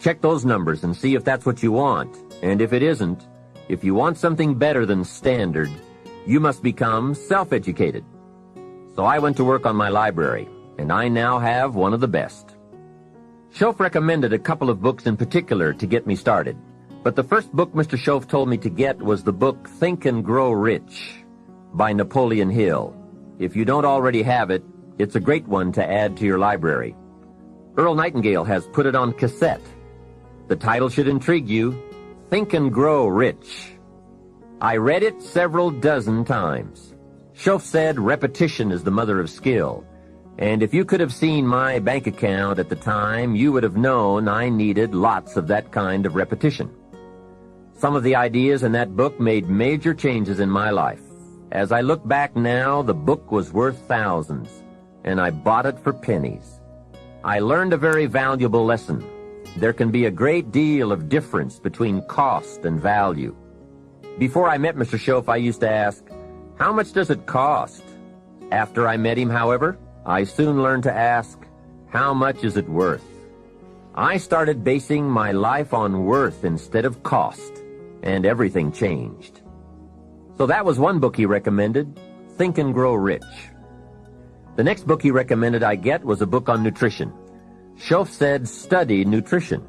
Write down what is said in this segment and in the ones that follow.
Check those numbers and see if that's what you want. And if it isn't, if you want something better than standard, you must become self-educated. So I went to work on my library, and I now have one of the best. Schoaf recommended a couple of books in particular to get me started. But the first book Mr. Schoaf told me to get was the book Think and Grow Rich by Napoleon Hill. If you don't already have it, it's a great one to add to your library. Earl Nightingale has put it on cassette. The title should intrigue you, Think and Grow Rich. I read it several dozen times. Schoaf said repetition is the mother of skill. And if you could have seen my bank account at the time, you would have known I needed lots of that kind of repetition. Some of the ideas in that book made major changes in my life. As I look back now, the book was worth thousands, and I bought it for pennies. I learned a very valuable lesson. There can be a great deal of difference between cost and value. Before I met Mr. Schoaf, I used to ask, how much does it cost? After I met him, however, I soon learned to ask, how much is it worth? I started basing my life on worth instead of cost, and everything changed. So that was one book he recommended, Think and Grow Rich. The next book he recommended I get was a book on nutrition. Schoaf said, study nutrition.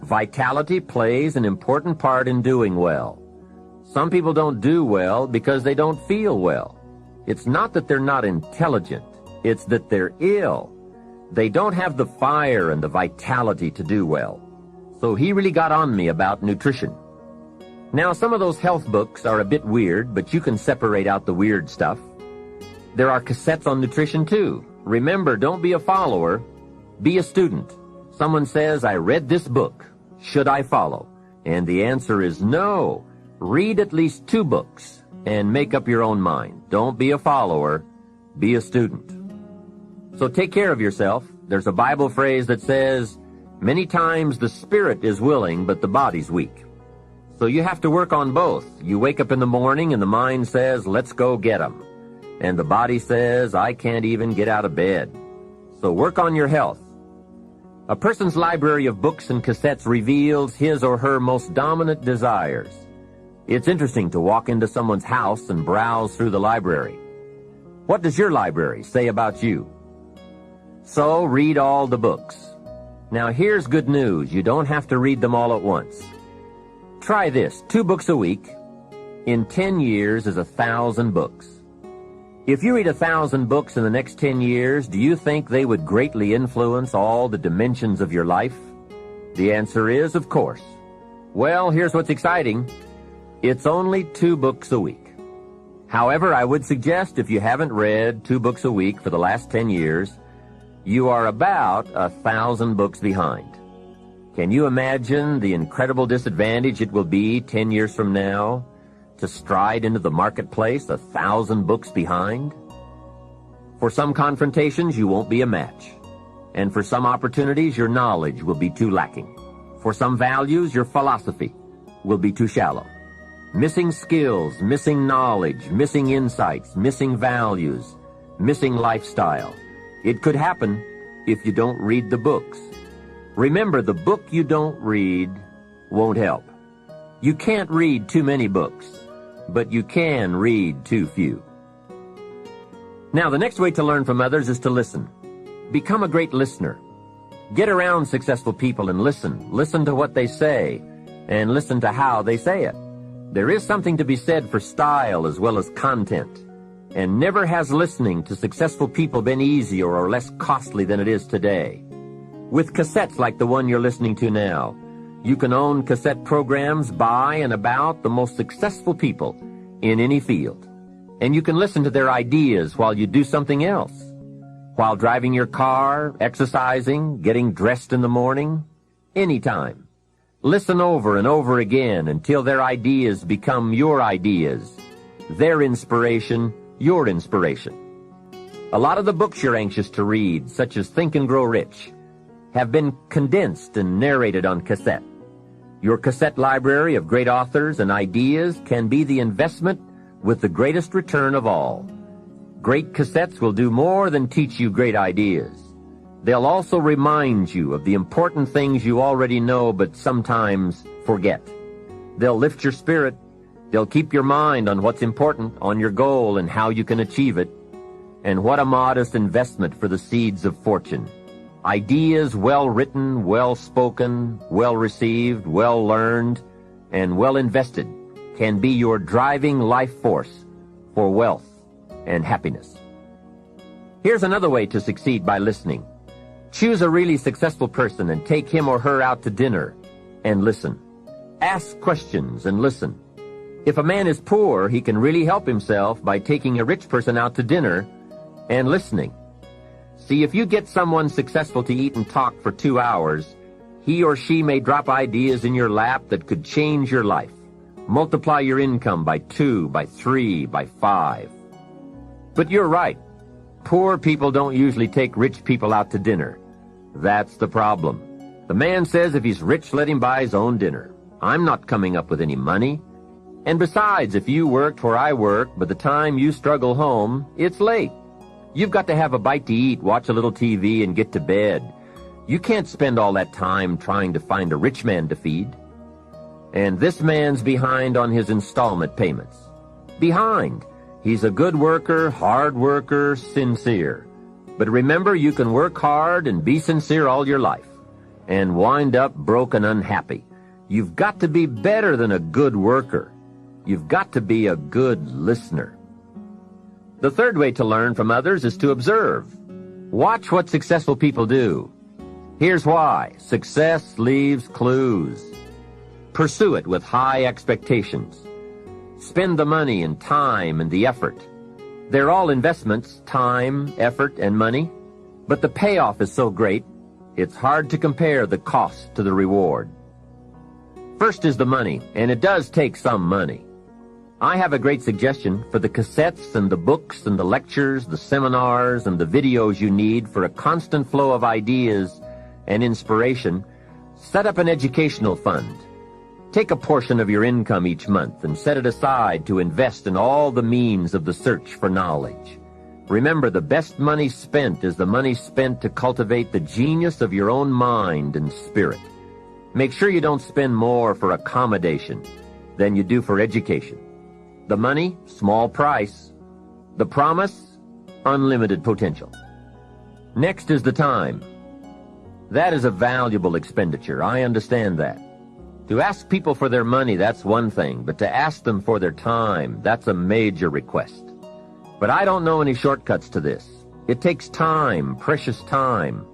Vitality plays an important part in doing well. Some people don't do well because they don't feel well. It's not that they're not intelligent. It's that they're ill. They don't have the fire and the vitality to do well. So he really got on me about nutrition. Now, some of those health books are a bit weird, but you can separate out the weird stuff. There are cassettes on nutrition, too. Remember, don't be a follower. Be a student. Someone says, I read this book. Should I follow? And the answer is no. Read at least 2 books and make up your own mind. Don't be a follower. Be a student. So take care of yourself. There's a Bible phrase that says, many times the spirit is willing, but the body's weak. So you have to work on both. You wake up in the morning and the mind says, let's go get 'em. And the body says, I can't even get out of bed. So work on your health. A person's library of books and cassettes reveals his or her most dominant desires. It's interesting to walk into someone's house and browse through the library. What does your library say about you? So read all the books. Now here's good news. You don't have to read them all at once. Try this, 2 books a week. In 10 years is 1,000 books. If you read 1,000 books in the next 10 years, do you think they would greatly influence all the dimensions of your life? The answer is, of course. Well, here's what's exciting. It's only 2 books a week. However, I would suggest if you haven't read 2 books a week for the last 10 years, you are about 1,000 books behind. Can you imagine the incredible disadvantage it will be 10 years from now to stride into the marketplace 1,000 books behind? For some confrontations, you won't be a match. And for some opportunities, your knowledge will be too lacking. For some values, your philosophy will be too shallow. Missing skills, missing knowledge, missing insights, missing values, missing lifestyle. It could happen if you don't read the books. Remember, the book you don't read won't help. You can't read too many books, but you can read too few. Now, the next way to learn from others is to listen. Become a great listener. Get around successful people and listen. Listen to what they say, and listen to how they say it. There is something to be said for style as well as content. And never has listening to successful people been easier or less costly than it is today. With cassettes like the one you're listening to now, you can own cassette programs by and about the most successful people in any field. And you can listen to their ideas while you do something else. While driving your car, exercising, getting dressed in the morning, anytime. Listen over and over again until their ideas become your ideas. Their inspiration, your inspiration. A lot of the books you're anxious to read, such as Think and Grow Rich, have been condensed and narrated on cassette. Your cassette library of great authors and ideas can be the investment with the greatest return of all. Great cassettes will do more than teach you great ideas. They'll also remind you of the important things you already know but sometimes forget. They'll lift your spirit. They'll keep your mind on what's important, on your goal and how you can achieve it. And what a modest investment for the seeds of fortune. Ideas well written, well spoken, well received, well learned, and well invested can be your driving life force for wealth and happiness. Here's another way to succeed by listening. Choose a really successful person and take him or her out to dinner and listen. Ask questions and listen. If a man is poor, he can really help himself by taking a rich person out to dinner and listening. See, if you get someone successful to eat and talk for 2 hours, he or she may drop ideas in your lap that could change your life. Multiply your income by 2, by 3, by 5. But you're right. Poor people don't usually take rich people out to dinner. That's the problem. The man says if he's rich, let him buy his own dinner. I'm not coming up with any money. And besides, if you worked where I work, by the time you struggle home, it's late. You've got to have a bite to eat, watch a little TV, and get to bed. You can't spend all that time trying to find a rich man to feed. And this man's behind on his installment payments. Behind. He's a good worker, hard worker, sincere. But remember, you can work hard and be sincere all your life and wind up broke and unhappy. You've got to be better than a good worker. You've got to be a good listener. The third way to learn from others is to observe. Watch what successful people do. Here's why. Success leaves clues. Pursue it with high expectations. Spend the money and time and the effort. They're all investments, time, effort, and money. But the payoff is so great, it's hard to compare the cost to the reward. First is the money, and it does take some money. I have a great suggestion for the cassettes and the books and the lectures, the seminars and the videos you need for a constant flow of ideas and inspiration. Set up an educational fund. Take a portion of your income each month and set it aside to invest in all the means of the search for knowledge. Remember, the best money spent is the money spent to cultivate the genius of your own mind and spirit. Make sure you don't spend more for accommodation than you do for education. The money, small price. The promise, unlimited potential. Next is the time. That is a valuable expenditure. I understand that. To ask people for their money, that's one thing, but to ask them for their time, that's a major request. But I don't know any shortcuts to this. It takes time, precious time.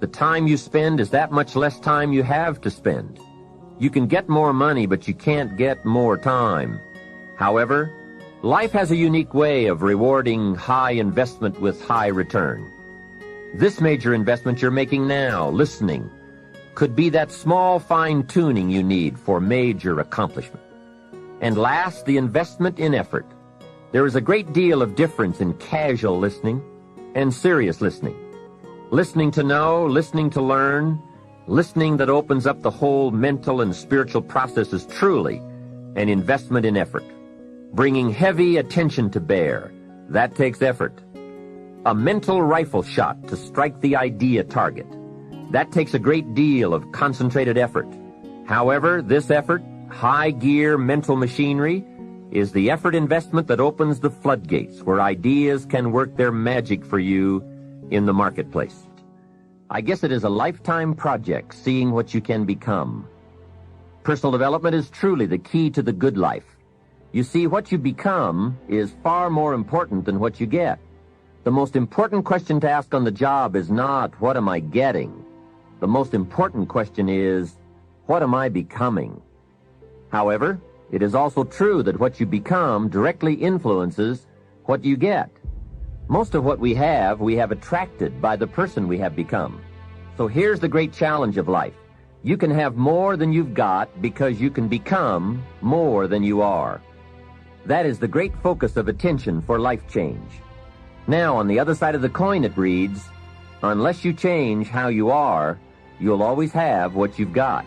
The time you spend is that much less time you have to spend. You can get more money, but you can't get more time. However, life has a unique way of rewarding high investment with high return. This major investment you're making now, listening, could be that small fine-tuning you need for major accomplishment. And last, the investment in effort. There is a great deal of difference in casual listening and serious listening. Listening to know, listening to learn, listening that opens up the whole mental and spiritual process is truly an investment in effort. Bringing heavy attention to bear, that takes effort. A mental rifle shot to strike the idea target. That takes a great deal of concentrated effort. However, this effort, high-gear mental machinery, is the effort investment that opens the floodgates where ideas can work their magic for you in the marketplace. I guess it is a lifetime project, seeing what you can become. Personal development is truly the key to the good life. You see, what you become is far more important than what you get. The most important question to ask on the job is not, what am I getting? The most important question is, what am I becoming? However, it is also true that what you become directly influences what you get. Most of what we have attracted by the person we have become. So here's the great challenge of life. You can have more than you've got because you can become more than you are. That is the great focus of attention for life change. Now, on the other side of the coin, it reads, unless you change how you are, you'll always have what you've got.